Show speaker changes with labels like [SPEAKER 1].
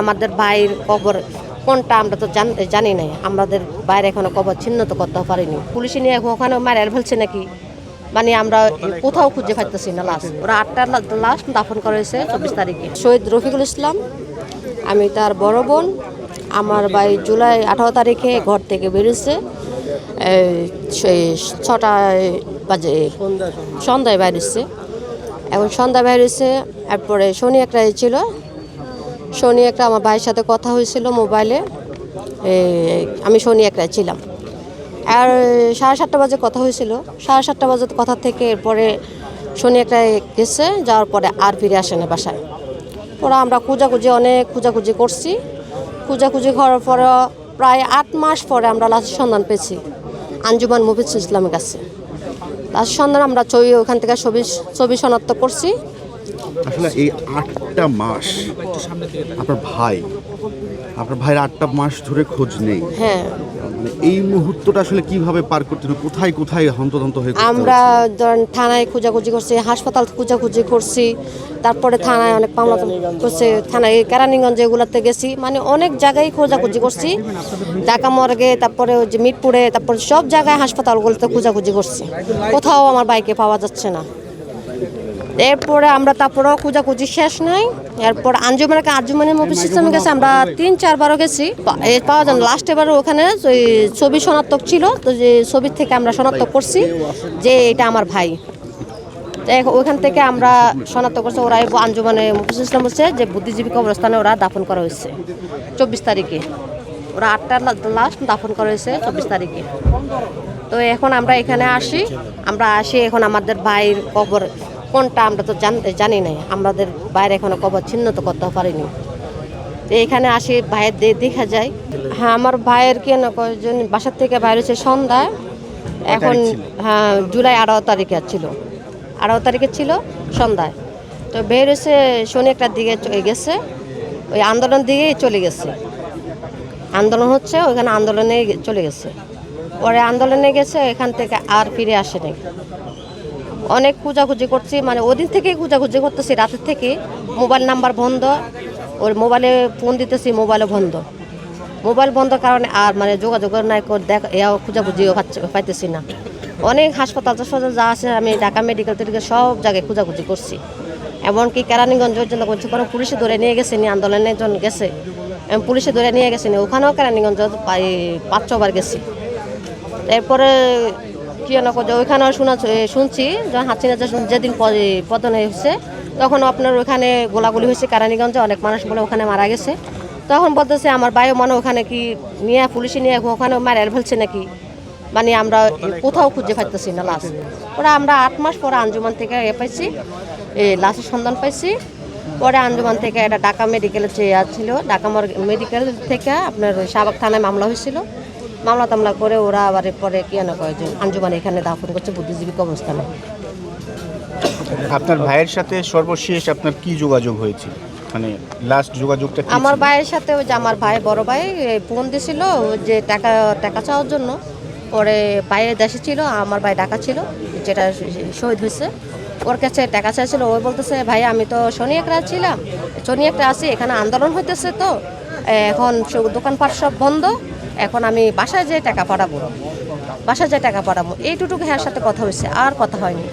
[SPEAKER 1] আমাদের ভাইয়ের কবর কোনটা আমরা তো জানি নাই। আমাদের বাইরে এখনো কবর চিহ্নিত করতে পারিনি। পুলিশ নিয়ে ওখানে মারার ফেলছে নাকি, মানে আমরা কোথাও খুঁজে পাইতেছি না লাশ। ওরা 8টা লাশ দাফন করেছে 24 তারিখে। শহীদ রফিকুল ইসলাম, আমি তার বড় বোন। আমার ভাই জুলাই 18 তারিখে ঘর থেকে বেরিয়েছে 6টা বাজে, সন্ধ্যায় বাইরেছে। এখন সন্ধ্যায় বাইরেছে। এরপরে শনি একটা ছিল, শনি একটা আমার ভাইয়ের সাথে কথা হয়েছিল মোবাইলে। আমি শনি একটায় ছিলাম। আর 7:30 বাজে কথা হয়েছিল। 7:30 বাজে কথা থেকে এরপরে শনি একটায় গেছে, যাওয়ার পরে আর ফিরে আসে না বাসায়। ওরা আমরা অনেক খোঁজাখুঁজি করছি। খোঁজাখুঁজি করার পরে প্রায় 8 মাস পরে আমরা লাশের সন্ধান পেয়েছি আঞ্জুমান মফিজুল ইসলামের কাছে। লাশের সন্ধান আমরা ওখান থেকে ছবি শনাক্ত করছি।
[SPEAKER 2] আসলে এই 8টা মাস আপনার ভাইয়ের 8টা মাস ধরে খোঁজ নেই।
[SPEAKER 1] হ্যাঁ,
[SPEAKER 2] মানে এই মুহূর্তটা আসলে কিভাবে পার করতে হবে, কোথায় কোথায় হন্তদন্ত হয়ে
[SPEAKER 1] আমরা ধরেন থানায় খোঁজাখুঁজি করছি, হাসপাতাল খোঁজাখুঁজি করছি, তারপরে থানায় অনেক মামলা করছে, থানায় কেরানীগঞ্জ এগুলোতে গেছি, মানে অনেক জায়গায় খোঁজাখুঁজি করছি। ঢাকা মর্গে, তারপরে ওই যে মিরপুরে, তারপরে সব জায়গায় হাসপাতালগুলোতে খোঁজাখুঁজি করছি। কোথাও আমার বাইকে পাওয়া যাচ্ছে না। এরপরে আমরা তারপরেও খোঁজাখুঁজি শেষ নাই। এরপর আঞ্জুমানের মফিজুল ইসলামের কাছে আমরা 3-4 বারও গেছি, পাওয়া যায় না। লাস্ট এবার ওখানে ওই ছবি শনাক্তক ছিল, তো যে ছবির থেকে আমরা শনাক্ত করছি যে এটা আমার ভাই। ওইখান থেকে আমরা শনাক্ত করছি। ওরা আঞ্জুমানে মফিজুল ইসলাম বলছে যে বুদ্ধিজীবী কবরস্থানে ওরা দাফন করা হয়েছে 24 তারিখে। ওরা 8টা লাশ দাফন করা হয়েছে 24 তারিখে। তো এখন আমরা এখানে আসি। এখন আমাদের ভাইয়ের কবর কোনটা আমরা তো জানি নাই। আমাদের বাইরে এখনো কবর চিহ্নিত করতে পারিনি। তো এখানে আসি, ভাইয়ের দেখা যায়। হ্যাঁ, আমার ভাইয়ের কয়েকজন বাসার থেকে বাইরে হচ্ছে সন্ধ্যায়। এখন হ্যাঁ, জুলাই 18 তারিখে ছিল, 18 তারিখে ছিল সন্ধ্যায়। তো বের হয়েছে শনি একটার দিকে গেছে, ওই আন্দোলন দিকে চলে গেছে। আন্দোলন হচ্ছে, ওইখানে আন্দোলনে চলে গেছে। পরে আন্দোলনে গেছে, এখান থেকে আর ফিরে আসেনি। অনেক খোঁজাখুঁজি করছি, মানে ওদিন থেকেই খোঁজাখুঁজি করতেছি, রাতের থেকে। মোবাইল নাম্বার বন্ধ, ওর মোবাইলে ফোন দিতেছি, মোবাইল বন্ধ কারণে আর মানে যোগাযোগ নাই, খোঁজাখুঁজিও পাইতেছি না। অনেক হাসপাতাল যা আছে, আমি ঢাকা মেডিকেল সব জায়গায় খোঁজাখুঁজি করছি। এমনকি কেরানীগঞ্জ পর্যন্ত করছি, কোনো পুলিশে ধরে নিয়ে গেছে নি, আন্দোলনে একজন গেছে, পুলিশে ধরে নিয়ে গেছে নি, ওখানেও কেরানীগঞ্জ 5-6 বার গেছি। এরপরে কি ওইখানেও শুনছি হাসিনা যেদিন পতন হয়েছে, তখন আপনার ওখানে গোলাগুলি হয়েছে কেরানীগঞ্জে, অনেক মানুষ বলে ওখানে মারা গেছে। তখন বলতেছে আমার ভাইও মনে ওখানে কি নিয়ে পুলিশে নিয়ে ওখানে মারার ফেলছে নাকি, মানে আমরা কোথাও খুঁজে পাইতেছি না লাশ। ওরা আমরা 8 মাস পরে আঞ্জুমান থেকে পাইছি, লাশের সন্ধান পাইছি। পরে আঞ্জুমান থেকে এটা ঢাকা মেডিকেলের ছিল, ঢাকা মেডিকেল থেকে আপনার শাহবাগ থানায় মামলা হয়েছিল। মামলা টামলা করে ওরা আবার পরে কয়েকজন আঞ্জুমান এখানে দাফন করছে বুদ্ধিজীবী কবরস্থানে।
[SPEAKER 3] আপনার ভাইয়ের সাথে সর্বশেষ আপনার কি যোগাযোগ হয়েছিল, মানে লাস্ট যোগাযোগটা?
[SPEAKER 1] আমার ভাইয়ের সাথে ওই যে আমার বড় ভাই ফোন দিয়েছিল যে টাকা চাওয়ার জন্য। পরে ভাইয়ের দেশে ছিল, আমার ভাই ঢাকা ছিল, যেটা শহীদ হয়েছে, ওর কাছে টাকা চাইছিল। ওই বলতেছে ভাই আমি তো শনি একটা ছিলাম, শনি একটা আছি, এখানে আন্দোলন হইতেছে, তো এখন দোকানপাট সব বন্ধ, এখন আমি বাসায় যেয়ে টাকা পাঠাবো, এইটুকু হ্যার সাথে কথা হয়েছে, আর কথা হয়নি।